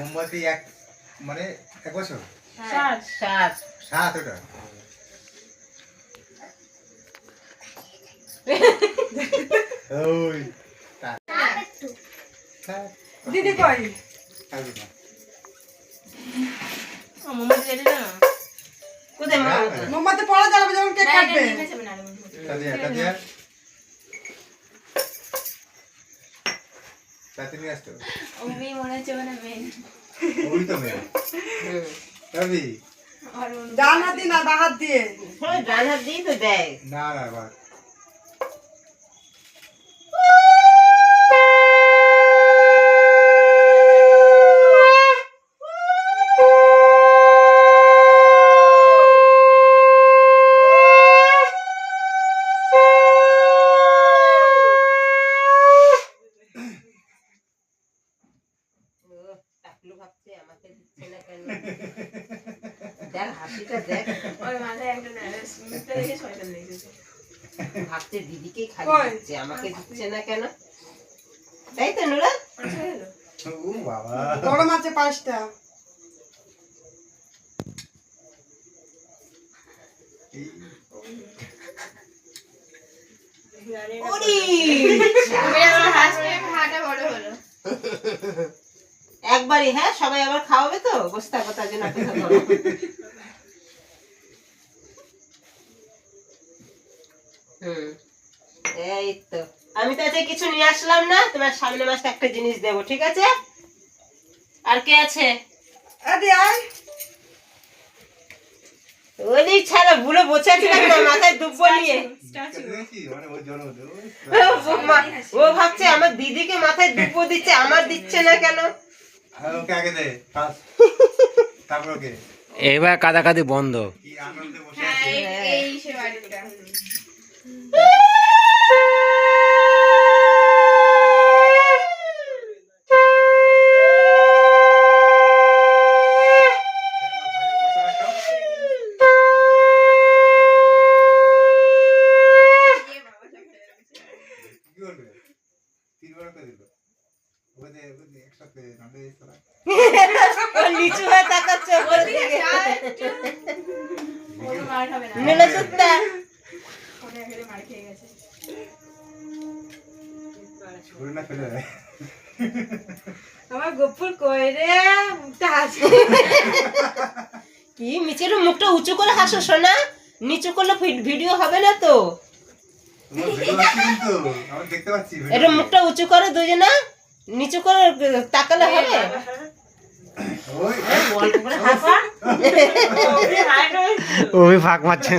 মোমবাতি এক মানে 1 বছর 7 ওটা ওই দিদি কই মোমবাতি জ্বালি না কোথায় মোমবাতি পড়া জ্বালাবে যখন কেক কাটবে কাদিয়া তাতে নিয়ে আসতে ওমি মনে হচ্ছে মানে মেন ওই তো মেয়ে রবি ডান হাত দিয়ে না বাঁ হাত দিয়ে ডান হাত দিয়ে তো দেয় না না বাবা ভাবছে দিদিকেই খালি দিচ্ছে আমাকে দিচ্ছে না কেন তাই তো নুরা ও বাবা বড় মাছে 5টা একবারই হ্যাঁ সবাই আবার খাওয়াবে তো বসে থাকো তার জন্য অপেক্ষা করো এই তো আমি তো আজকে কিছু নিয়ে আসলাম না তোমার সামনে মাসে একটা জিনিস দেবো ঠিক আছে আর কে আছে ওই ছাড়া বুড়ো বসে আছে না মাথায় দুব্বো নিয়ে ও ভাবছে আমার দিদিকে মাথায় দুব্বো দিচ্ছে আমার দিচ্ছে না কেন এবার কাদাকাদি বন্ধ নিচু হয়ে তাকাচ্ছে ওপরের দিকে নীলা সুত্তা আমার গোপুর কই রে মুখটা হাসি কি মিচের মুখটা উঁচু করে হাসো শোনা নিচু করলে ভিডিও হবে না তো এটা মুখটা উঁচু করে দুজনা নিচু করে তাকালে হবে ওই ফাঁক মারছে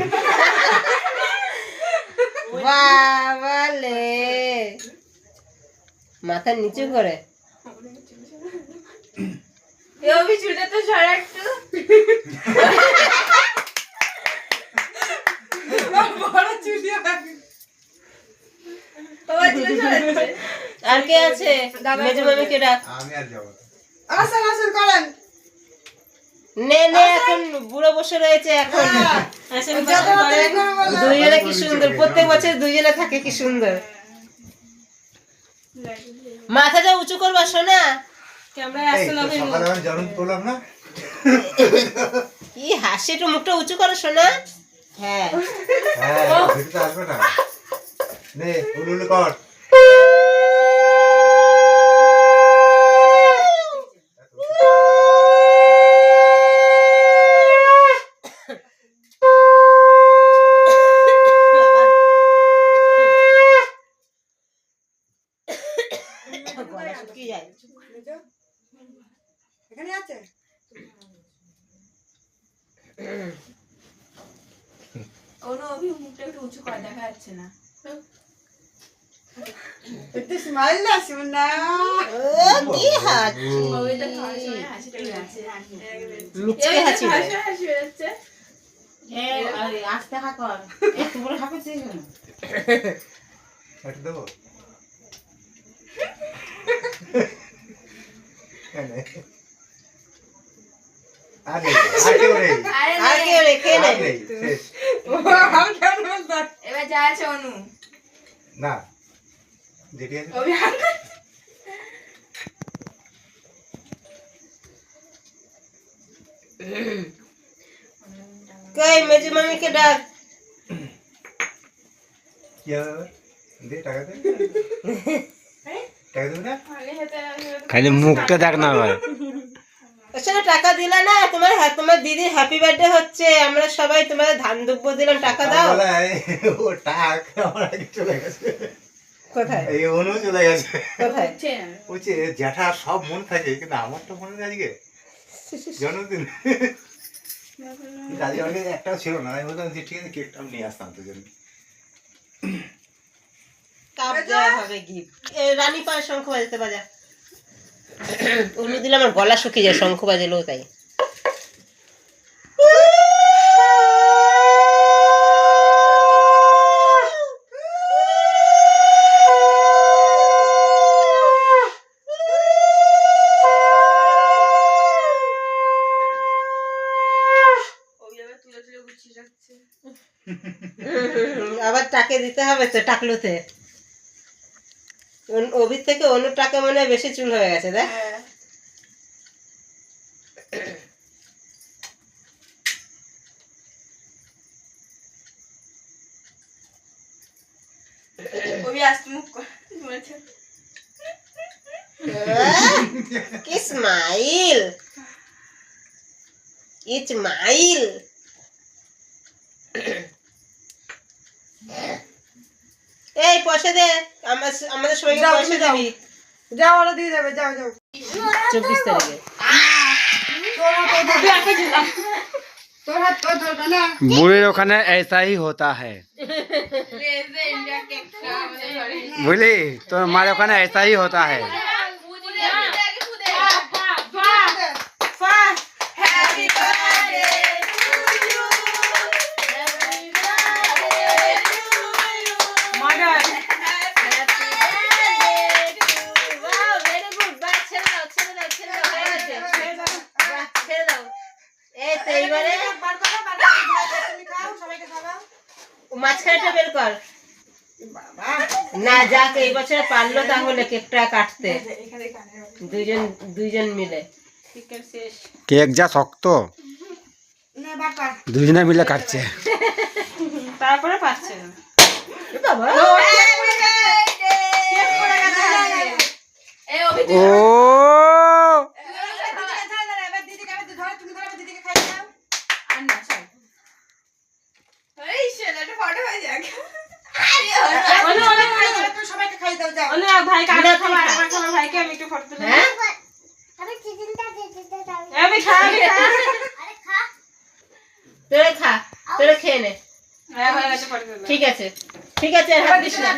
বাবালে মাথা নিচু করে চুলটা তো সরা একটু বড় চুলি আর কে আছে মেজো মামিকে ডাক আমি আর যাব আসেন আসেন করেন নে নে এখন বুড়ো বসে রয়েছে এখন দুইজনে কি সুন্দর প্রত্যেক বছর দুইজনে থাকে কি সুন্দর মাথাটা উঁচু করবা শোনা ক্যামেরায় আসছে না সকালে আমি জরুন করলাম না কি হাসি একটু মুখটা উঁচু করো শোনা হ্যাঁ হ্যাঁ ভিডিওতে আসবে না নে উলুলু কর গলা শুকিয়ে যায় এখানে আছে অনু অভি মুখটা একটু উঁচু করে দেখা যাচ্ছে না একটু স্মাইল না শুনা কি হাসি ওই তো খাওয়ার সময় হাসিটা বেরোচ্ছে মিচকে হাসি হাসি বেরোচ্ছে আস্তে হা কর একটু বড় হাঁপাচ্ছে এটা দেবো এবার যা আছে অনু না যেটি আছে কই মেজু মামিকে ডাক। কি হবে দে টাকা দে টাকা দেবে না খালি মুখটা দেখ না ভাই। আসলে টাকা দিলা না, তোমার দিদির হ্যাপি বার্থডে হচ্ছে, আমরা সবাই তোমাদের ধান দুব্য দিলাম, টাকা দাও। ও টাকা আমার আগে চলে গেছে। কোথায় এই অনু চলে গেছে। কোথায়? বলছে জ্যাঠা সব মনে থাকে কিন্তু আমার তো মনে নেই আজকে জন্মদিন। আজকে আমাকে একটাও ছিল না, আমি বললাম যে ঠিক আছে কেকটা আমি নিয়ে আসতাম তোর জন্য। কাপ দেওয়া হবে গিফট। রানী পায় শঙ্খ বাজাতে বাজা। অনু দিলে আমার গলা শুকিয়ে যায় শঙ্খ বাজালেও তাই। আবার টাকে দিতে হবে তো টাকলুতে। অভির থেকে অনু টাকা মনে হয় বেশি চুল হয়ে গেছে দেখ। কি স্মাইল, ইসমাইল। এই পয়সা দে, আমাদের সবাইকে পয়সা দিবি। যাও ওরা দিয়ে দেবে, যাও যাও। 24 তারিখে তোর হাত পা ধরবে না। বুড়ির ওখানে ऐसा ही होता है বুঝলি, তোর মার ওখানে ऐसा ही होता है। মাঝখানেটা বের কর না, যাক এই বছর পারলো তাহলে কেকটা কাটতে দুইজন মিলে। কেক যা শক্ত, দুজনে মিলে কাটছে। তারপরে পাচ্ছে না বাবা। ও সবাইকে খাই দাও, যাও। তোরে খা, তোরে খেয়ে নে। ঠিক আছে ঠিক আছে, আর হাত দিস না।